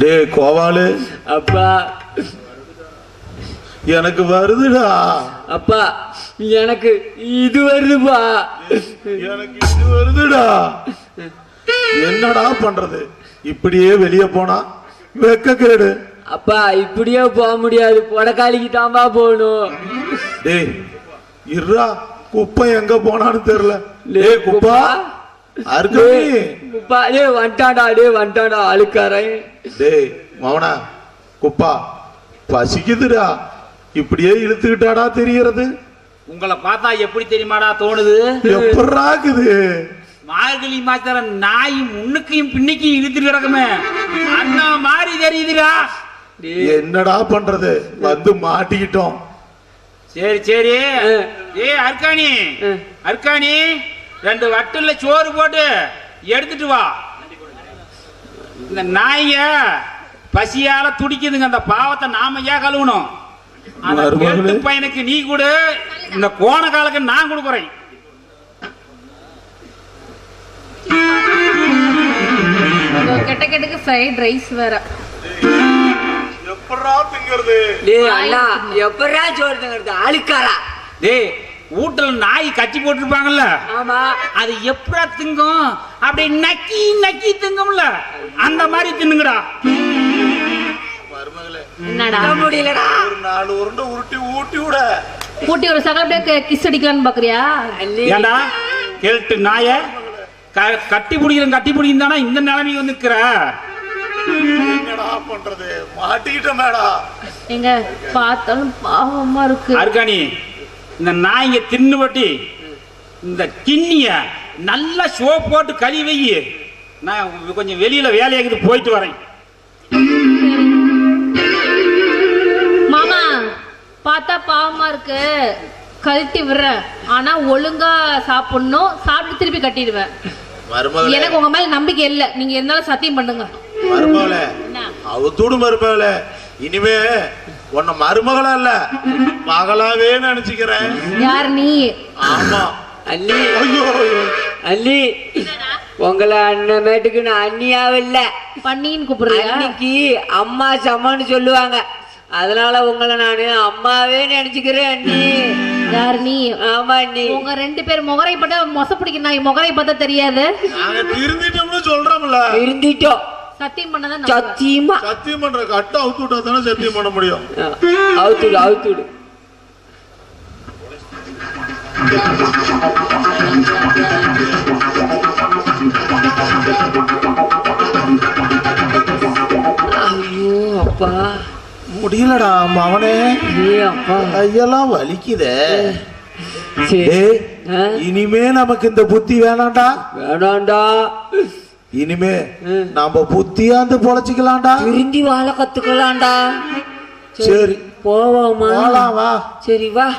டே கோவாலு, அப்பா எனக்கு வருதுடா. அப்பா எனக்கு இது வருதுப்பா. எனக்கு இது வருதுடா. என்னடா பண்றது? இப்படியே வெளியே போனா வெக்க கேடு. அப்பா இப்படியே போக முடியாது, கொடைக்காலிக்கு தான்பா போகணும். டேய் இருடா, குப்பை எங்க போனான்னு தெரியல. டேய் குப்பா அர்கனி, குப்பா டே வந்துட்டான்டா, டே வந்துட்டான்டா அழுக்காரன். டேய் மவனா குப்பா, பசிக்குதுடா. இப்படியே இழுத்துக்கிட்டாடா தெரியறது. உங்களை பார்த்தா எப்படி தெரியுமாடா தோணுது? எப்படாக்குது? மார்கழி மாத்திர நாய் முன்னுக்கையும் பின்னிக்கையும் இழுத்துட்டு கிடக்குமே, அந்த மாதிரி தெரியுதுடா. என்னடா பண்றது? வந்து மாட்டிக்கிட்டோம். சரி சரி. அர்க்காணி, அர்க்காணி 2 வட்டல்ல சோறு போட்டு எடுத்துட்டு வா. இந்த நாய்ங்க பசியால துடிக்குதுங்க, அந்த பாவத்தை நாம ஏன் கழுவணும்? அந்த கேட்டு பையனுக்கு நீ கூட, இந்த கோண காலுக்கு நான் கொடுக்குறேன். கெட்ட கெட்டுக்கு ஃப்ரைட் ரைஸ் வேற. எப்படா திங்கிறது? டேய் அண்ணா எப்படா சோறு திங்கிறது அழுக்காரா? டேய் வீட்டுல நாய் கட்டி போட்டுருப்பாங்கல்ல, ஆமா, அது எப்படா திங்கும்? அப்படி நக்கி நக்கி திங்கும்ல, அந்த மாதிரி தின்னுங்கடா. என்னடா முடியலடா. ஒரு 4 உருண்டை உருட்டி ஊட்டி விட. ஊட்டி ஒரு சகல கிஸ் அடிக்கலான்னு பாக்குறியா? ஏண்டா கேட்டு நாய கட்டி பிடிக்கிறேன் தானே இந்த நிலைமைக்கு வந்து நிக்கிற. என்னடா பண்றது? மாட்டிக்கிட்டோம் மேடா. எங்க பார்த்தாலும் பாவமா இருக்கு. அர்காணி, இந்த நாய்ங்க தின்னுபட்டி இந்த கிண்ணிய நல்லா சோப் போட்டு கழுவி வை. நான் கொஞ்சம் வெளியில வேலையாக்குது, போயிட்டு வரேன். மாமா பார்த்தா பாவமா இருக்கு, கழட்டி விடுறேன். ஆனா ஒழுங்கா சாப்பிடணும், சாப்பிட்டு திருப்பி கட்டிடுவேன். எனக்கு உங்க மேல நம்பிக்கை இல்ல, நீங்க இருந்தாலும் சத்தியம் பண்ணுங்க. மருமகளே, அவுத்தூடு மருமகளே, இனிமே உன்னை மருமகளா இல்ல மகளாவே நினைச்சுக்கிறேன். யார் நீ? ஆமா அண்ணி. ஐயோ அண்ணி உங்களை அண்ணமேட்டுக்கு நான் அண்ணியாவில்ல, பண்ணின்னு கூப்பிடுறியா? அன்னைக்கு அம்மா சம்மான்னு சொல்லுவாங்க, அதனால உங்களை நானு அம்மாவே நினைச்சுக்கிறேன் அண்ணி. யார் நீ? ஆமா அண்ணி. உங்க 2 பேர் முகரை பார்த்தா மொச பிடிக்கும், நாய் முகரை பார்த்தா தெரியாது. நாங்க திருந்திட்டோம்னு சொல்றோம்ல. இருந்துட்டோம். சத்தியம் பண்ணதான் சத்தியமா சத்தியம் பண்ற கட்ட அவுத்து விட்டா தானே சத்தியம் பண்ண முடியும். அவுத்துடு அவுத்துடு. ஐயோ அப்பா முடியலடா மவனே. அப்பா கையெல்லாம் வலிக்குதே. சரி, இனிமே நமக்கு இந்த புத்தி வேணாம்டா. வேணாண்டா. இனிமே நாம புத்தியாந்து பொழைச்சிக்கலாம்டா. திருந்தி வாழ கத்துக்கலாம்டா. சரி போவோமா? வா. சரி வா.